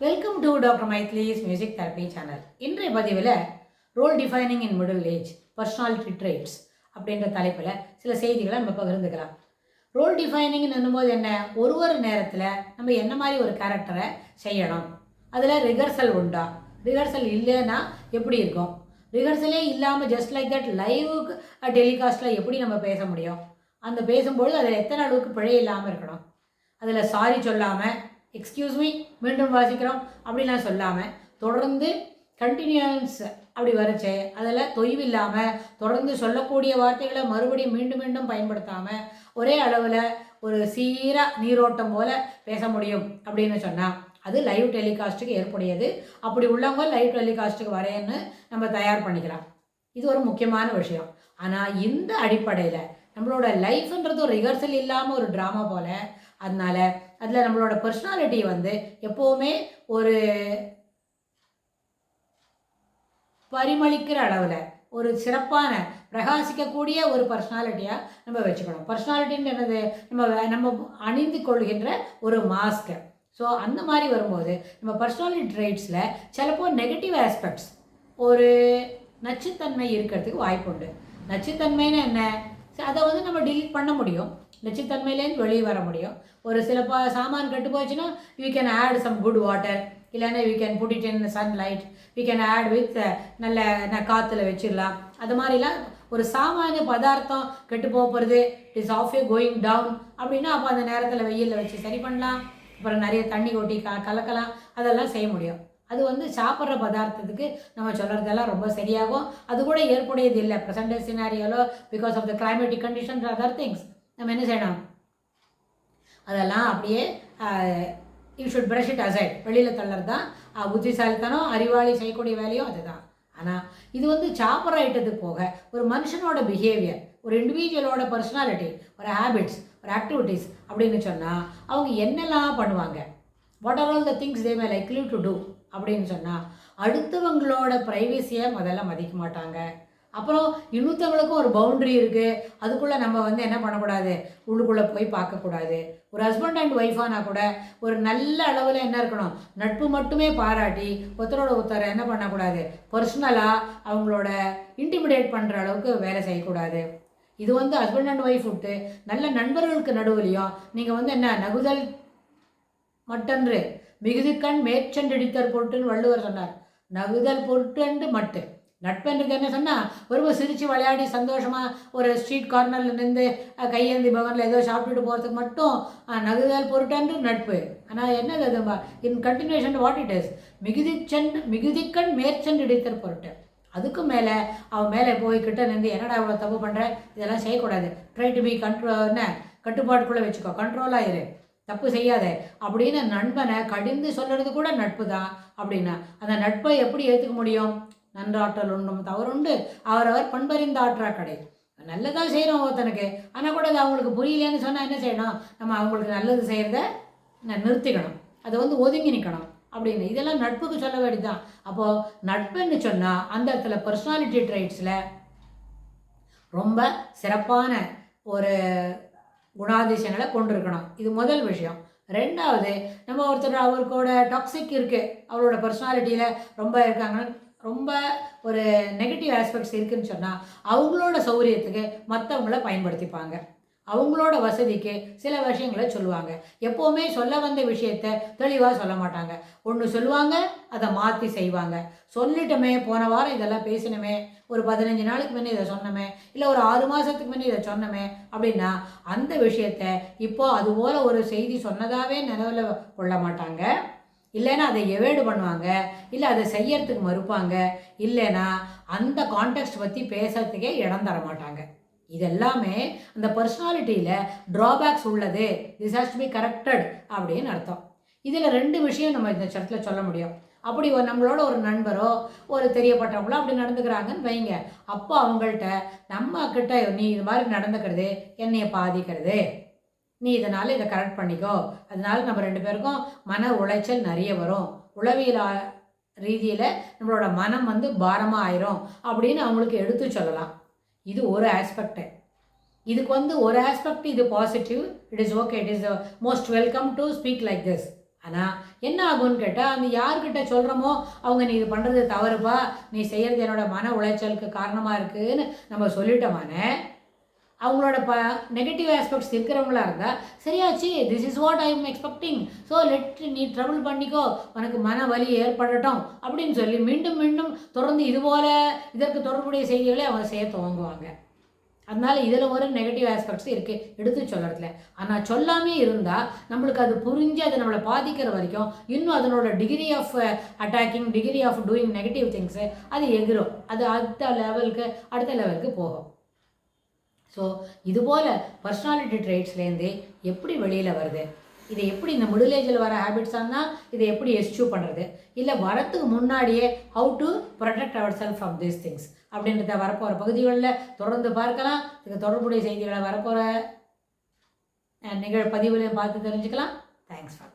Welcome to doctor Maithili's music therapy channel. இன்றைய பதிவில் role defining in middle age personality traits அப்படின்ற தலைப்பில் சில செய்திகளை நம்ம பகிர்ந்துக்கலாம். ரோல் டிஃபைனிங்னு என்னும்போது என்ன, ஒரு நேரத்தில் நம்ம என்ன மாதிரி ஒரு கேரக்டரை செய்யணும், அதில் ரிஹர்சல் உண்டா, ரிஹர்சல் இல்லைன்னா எப்படி இருக்கும், ரிஹர்சலே இல்லாமல் ஜஸ்ட் லைக் தட் லைவுக்கு டெலிகாஸ்ட்டில் எப்படி நம்ம பேச முடியும், அந்த பேசும்பொழுது அதில் எத்தனை அளவுக்கு பிழை இல்லாமல் இருக்கணும், அதில் சாரி சொல்லாமல் எக்ஸ்கியூஸ் மீ மீண்டும் வாசிக்கிறோம் அப்படிலாம் சொல்லாமல் தொடர்ந்து கண்டினியூன்ஸ் அப்படி வரைச்சே அதில் தொய்வு இல்லாமல் தொடர்ந்து சொல்லக்கூடிய வார்த்தைகளை மறுபடியும் மீண்டும் மீண்டும் பயன்படுத்தாமல் ஒரே அளவில் ஒரு சீராக நீரோட்டம் போல் பேச முடியும் அப்படின்னு சொன்னால் அது லைவ் டெலிகாஸ்ட்டுக்கு ஏற்புடையது. அப்படி உள்ளவங்க லைவ் டெலிகாஸ்ட்டுக்கு வரேன்னு நம்ம தயார் பண்ணிக்கலாம். இது ஒரு முக்கியமான விஷயம். ஆனால் இந்த அடிப்படையில் நம்மளோட லைஃப்ன்றது ஒரு ரிஹர்சல் இல்லாமல் ஒரு ட்ராமா போல், அதனால அதில் நம்மளோட பர்சனாலிட்டி எப்போவுமே ஒரு பரிமளிக்கிற அளவில் ஒரு சிறப்பான பிரகாசிக்கக்கூடிய ஒரு பர்சனாலிட்டியாக நம்ம வச்சுக்கணும். பர்சனாலிட்டின்னு என்னது, நம்ம அணிந்து கொள்கின்ற ஒரு மாஸ்க். ஸோ அந்த மாதிரி வரும்போது நம்ம பர்சனாலிட்டி ட்ரெய்ட்ஸில் சிலப்போ நெகட்டிவ் ஆஸ்பெக்ட்ஸ், ஒரு நச்சுத்தன்மை இருக்கிறதுக்கு வாய்ப்பு உண்டு. நச்சுத்தன்மைன்னு என்ன, அதை நம்ம டிலீட் பண்ண முடியும், நச்சுத்தன்மையிலேருந்து வெளியே வர முடியும். ஒரு சில சாமான் கெட்டு போச்சுன்னா you can add some good water, இல்லைன்னா you can put it in sunlight, you can add with நல்ல காற்றுல வச்சிடலாம். அது மாதிரிலாம் ஒரு சாமானிய பதார்த்தம் கெட்டு போகிறது, it is of a going down அப்படின்னா அப்போ அந்த நேரத்தில் வெயிலில் வச்சு சரி பண்ணலாம். அப்புறம் நிறைய தண்ணி கொட்டி கலக்கலாம், அதெல்லாம் செய்ய முடியும். அது சாப்பிட்ற பதார்த்தத்துக்கு நம்ம சொல்கிறதெல்லாம் ரொம்ப சரியாகும். அது கூட ஏற்புடையது இல்லை ப்ரெசன்ட் சினாரியோலோ, because of the climatic conditions other things. நம்ம என்ன செய்யணும், அதெல்லாம் அப்படியே you should brush it aside, வெளியில் தள்ளறது தான் புத்திசாலித்தனம், அறிவாளி செய்யக்கூடிய வேலையும் அதுதான். ஆனால் இது சாப்பிட்ற ஐட்டத்துக்கு போக ஒரு மனுஷனோட பிஹேவியர், ஒரு இண்டிவிஜுவலோட பர்சனாலிட்டி, ஒரு ஹேபிட்ஸ், ஒரு ஆக்டிவிட்டீஸ் அப்படின்னு சொன்னால் அவங்க என்னெல்லாம் பண்ணுவாங்க, what are all the things they may likely to do அப்படின்னு சொன்னால் அடுத்தவங்களோட ப்ரைவசியை முதல்ல மதிக்க மாட்டாங்க. அப்புறம் இன்னொருத்தவங்களுக்கும் ஒரு பவுண்ட்ரி இருக்குது, அதுக்குள்ளே நம்ம என்ன பண்ணக்கூடாது, உள்ளுக்குள்ளே போய் பார்க்கக்கூடாது. ஒரு ஹஸ்பண்ட் அண்ட் ஒய்ஃபானா கூட ஒரு நல்ல அளவில் என்ன இருக்கணும், நட்பு மட்டுமே பாராட்டி ஒருத்தரோட ஒருத்தரை என்ன பண்ணக்கூடாது, பர்சனலாக அவங்களோட இன்டிமிடேட் பண்ணுற அளவுக்கு வேலை செய்யக்கூடாது. இது ஹஸ்பண்ட் அண்ட் ஒய்ஃப் விட்டு நல்ல நண்பர்களுக்கு நடுவுலையும் நீங்கள் என்ன நகுதல் மட்டன்று மிகுதிக்கண் மேற்சென்றடித்தர் பொருட்டுன்னு வள்ளுவர் சொன்னார். நகுதல் பொருட்டு மட்டு நட்பென்றது என்ன சொன்னால், ஒருவர் சிரித்து விளையாடி சந்தோஷமாக ஒரு ஸ்ட்ரீட் கார்னரில் நின்று கையேந்தி பவனில் ஏதோ சாப்பிட்டுட்டு போகிறதுக்கு மட்டும் நகுதல் பொருட்டன்று நட்பு. ஆனால் என்னது அது, in continuation what it is, மிகுதிக்கண் மேற்சென்றடித்தர் பொருட்டு. அதுக்கும் மேலே அவன் மேலே போய் கிட்ட நின்று என்னடா இவ்வளோ தப்பு பண்ணுற, இதெல்லாம் செய்யக்கூடாது, ட்ரை டு பி கட்டுப்பாட்டுக்குள்ளே வச்சுக்கோ, கண்ட்ரோலாக இரு, தப்பு செய்யாத அப்படின்னு நண்பனை கடிந்து சொல்கிறது கூட நட்பு தான். அப்படின்னா அந்த நட்பை எப்படி ஏற்றுக்க முடியும், நன்றாற்றல் உண்டும் தவறுண்டு அவரவர் பண்பறிந்த ஆற்றா கடை. நல்லதாக செய்கிறோம் ஒருத்தனுக்கு, ஆனால் கூட அது அவங்களுக்கு புரியலேன்னு சொன்னால் என்ன செய்யணும், நம்ம அவங்களுக்கு நல்லது செய்கிறத நிறுத்திக்கணும், அதை ஒதுங்கி நிற்கணும் அப்படின்னு. இதெல்லாம் நட்புக்கு சொல்ல வேண்டியதுதான். அப்போது நட்புன்னு சொன்னால் அந்த இடத்துல பர்சனாலிட்டி ட்ரைட்ஸில் ரொம்ப சிறப்பான ஒரு குணாதிசயங்களை கொண்டிருக்கணும். இது முதல் விஷயம். ரெண்டாவது, நம்ம ஒருத்தர் அவருக்கோட டாக்ஸிக் இருக்குது, அவரோட பர்சனாலிட்டியில் ரொம்ப இருக்காங்கன்னு, ரொம்ப ஒரு நெகட்டிவ் ஆஸ்பெக்ட்ஸ் இருக்குதுன்னு சொன்னால் அவங்களோட சௌகரியத்துக்கு மற்றவங்கள பயன்படுத்திப்பாங்க, அவங்களோட வசதிக்கு சில விஷயங்களை சொல்லுவாங்க. எப்போவுமே சொல்ல வந்த விஷயத்த தெளிவாக சொல்ல மாட்டாங்க, ஒன்று சொல்லுவாங்க அதை மாற்றி செய்வாங்க. சொல்லிட்டோமே, போன வாரம் இதெல்லாம் பேசினோமே, ஒரு 15 நாளுக்கு முன்னே இதை சொன்னோமே, இல்லை ஒரு 6 மாதத்துக்கு முன்னே இதை சொன்னோமே அப்படின்னா அந்த விஷயத்த இப்போ அதுபோல் ஒரு செய்தி சொன்னதாகவே நினைவில் கொள்ள மாட்டாங்க. இல்லைன்னா அதை எவேடு பண்ணுவாங்க, இல்லை அதை செய்யறதுக்கு மறுப்பாங்க, இல்லைன்னா அந்த கான்டெக்ஸ்ட் பற்றி பேசுறதுக்கே இடம் தர மாட்டாங்க. இதெல்லாமே அந்த பர்சனாலிட்டியில் ட்ராபேக்ஸ் உள்ளது, this has to be corrected அப்படின்னு அர்த்தம். இதில் 2 விஷயம் நம்ம இந்த இடத்துல சொல்ல முடியும். அப்படி நம்மளோட ஒரு நண்பரோ ஒரு தெரியப்பட்டவங்களோ அப்படி நடந்துக்கிறாங்கன்னு வைங்க, அப்போ அவங்கள்ட்ட நம்ம கிட்ட நீ இது மாதிரி நடந்துக்கிறது என்னைய பாதிக்கிறது, நீ இதனால் இதை கரெக்ட் பண்ணிக்கோ, அதனால நம்ம 2 பேருக்கும் மன உளைச்சல் நிறைய வரும், உளவியல் ரீதியில் நம்மளோட மனம் பாரமாக ஆயிரும் அப்படின்னு அவங்களுக்கு எடுத்து சொல்லலாம். இது ஒரு ஆஸ்பெக்ட். இதுக்கு ஒரு ஆஸ்பெக்ட் இது positive, it is okay, it is most welcome to speak like this. ஆனால் என்ன ஆகும்னு கேட்டால், அந்த யார்கிட்ட சொல்கிறோமோ அவங்க நீ இது பண்ணுறது தவறுப்பா, நீ செய்கிறது என்னோட மன உளைச்சலுக்கு காரணமாக இருக்குதுன்னு நம்ம சொல்லிட்டோமானே, அவங்களோட நெகட்டிவ் ஆஸ்பெக்ட்ஸ் இருக்கிறவங்களா இருந்தால் சரியாச்சு, this is what I am expecting, so நீ ட்ரபிள் பண்ணிக்கோ, உனக்கு மன வலி ஏற்படட்டும் அப்படின்னு சொல்லி மீண்டும் மீண்டும் தொடர்ந்து இதுபோல் இதற்கு தொடர்புடைய செய்திகளை அவங்க செய்ய துவங்குவாங்க. அதனால இதில் ஒரு நெகட்டிவ் ஆஸ்பெக்ட்ஸ் இருக்குது எடுத்து சொல்கிறதுல. ஆனால் சொல்லாமே இருந்தால் நம்மளுக்கு அது புரிஞ்சு அதை நம்மளை பாதிக்கிற வரைக்கும் இன்னும் அதனோட degree of attacking, degree of doing negative things அது எகிரும், அது அடுத்த லெவலுக்கு போகும். ஸோ இதுபோல் பர்சனாலிட்டி ட்ரைட்ஸ்லேருந்து எப்படி வெளியில் வருது, இதை எப்படி இந்த மிடில் ஏஜில் வர ஹேபிட்ஸானா இதை எப்படி எஸ்யூ பண்ணுறது, இல்லை வரத்துக்கு முன்னாடியே how to protect our self from these things அப்படின்றத வரப்போகிற பகுதிகளில் தொடர்ந்து பார்க்கலாம். இதுக்கு தொடர்புடைய செய்திகளை வரப்போகிற பதிவுலையும் பார்த்து தெரிஞ்சுக்கலாம். Thanks for